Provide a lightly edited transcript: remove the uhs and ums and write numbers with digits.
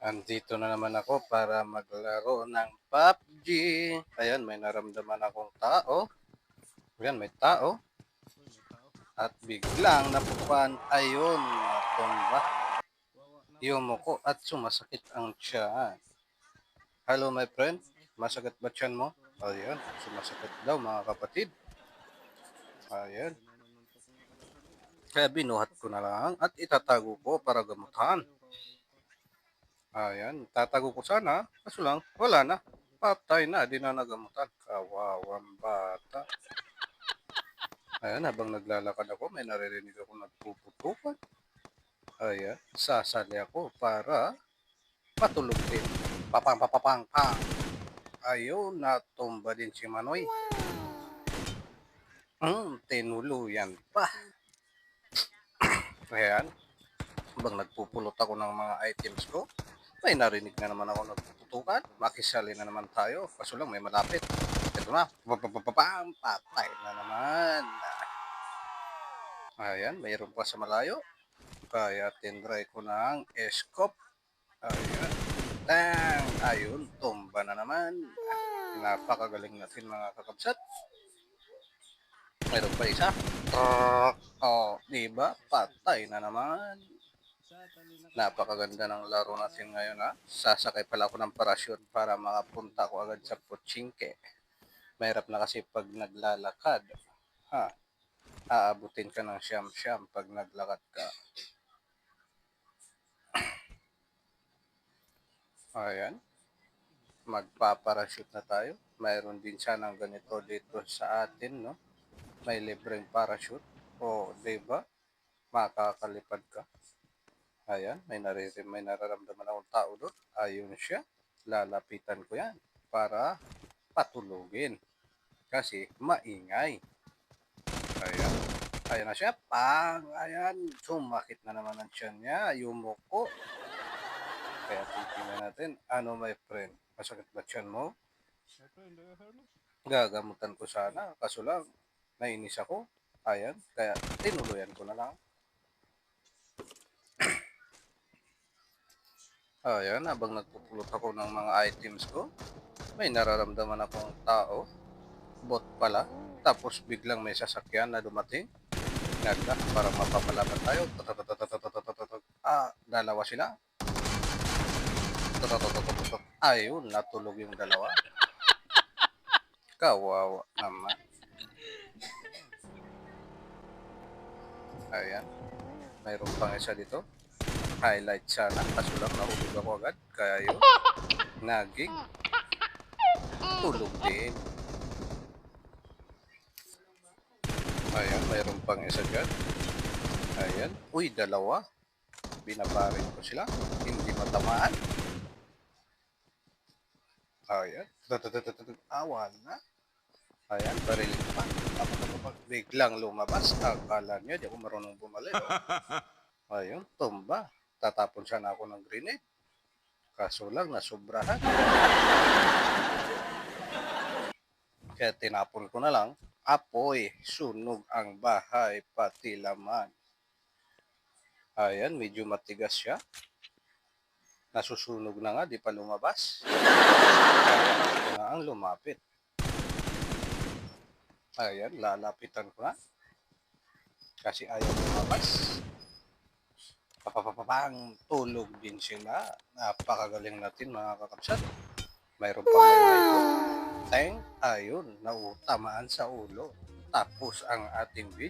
Andito na naman ako para maglaro ng PUBG. Ayan, may naramdaman akong tao. Ayan, may tao. At biglang napupan, ayun, natumba. Yumuko at sumasakit ang tiyan. Hello my friend, masakit ba tiyan mo? Ayan, sumasakit daw mga kapatid. Ayan. Kaya binuhat ko na lang at itatago ko para gamutan. Ayan, tatago ko sana, kaso lang, wala na. Patay na, di na nagamutan. Kawawang bata. Ayan, habang naglalakad ako, may naririnig ako nagpuputukan. Ayan, sasali ako para matulog din. Papang, papapang, pang. Ayun, natumba din si Manoy. Tinuluyan pa. Ayan, habang nagpupulot ako ng mga items ko, may narinig na naman ako nagpuputukan. Makisali na naman tayo. Kaso lang may malapit. Ito na. Papapapapam. Patay na naman. Ayan, mayroon pa sa malayo. Kaya tinry ko ng escope. Ayan. Tang! Ayun, tumba na naman. Napakagaling natin mga kakabsat. Mayroon pa isa. Oh, diba? Patay na naman. Napakaganda ng laro natin ngayon ha. Sasakay pala ako ng parachute para makapunta ako agad sa Pochinke. Mahirap na kasi pag naglalakad. Ha? Aabutin ka ng siyam-siyam pag naglakad ka. Ayan. Magpaparachute na tayo. Mayroon din sanang ganito dito sa atin, no? May libreng parachute. O, diba? Makakalipad ka. Ayan, may nararamdaman akong tao doon. Ayun siya. Lalapitan ko yan para patulugin. Kasi maingay. Ayan. Ayan na siya. Pang! Ayan. Sumakit na naman ang tiyan niya. Yumuko. Kaya titingnan natin. Ano my friend? Masakit ba tiyan mo? Gagamutan ko sana. Kaso lang, nainis ako. Ayan. Kaya tinuluyan ko na lang. Ayan, habang nagpupulot ako ng mga items ko, may nararamdaman akong tao, bot pala, tapos biglang may sasakyan na dumating, nagda, para mapapalaban tayo, dalawa sila, ayun, natulog yung dalawa, kawawa naman, ayan, mayroon pang isa dito, highlight sana, kaso lang nahulog ako agad, kaya yun, naging, tulog din. Ayan, mayroon pang isa dyan. Ayan. Uy, dalawa. Binabarin ko sila. Hindi matamaan. Ayan. Awan na. Ayan, bariling pa. Biglang lumabas. Akala niya, di ako marunong bumalik. Ayun, tumba. Tatapon sana ako ng grenade. Kaso lang, nasubrahan. Kaya tinapon ko na lang. Apoy, sunog ang bahay, pati laman. Ayan, medyo matigas siya. Nasusunog na nga, di pa lumabas. Kaya ito na ang lumapit. Ayan, lalapitan ko na. Kasi ayaw lumabas. Papapapapang, tulog din sila. Napakagaling natin mga kakapsat. Mayroon pa may ito. Teng, ayun, nautamaan sa ulo. Tapos ang ating video.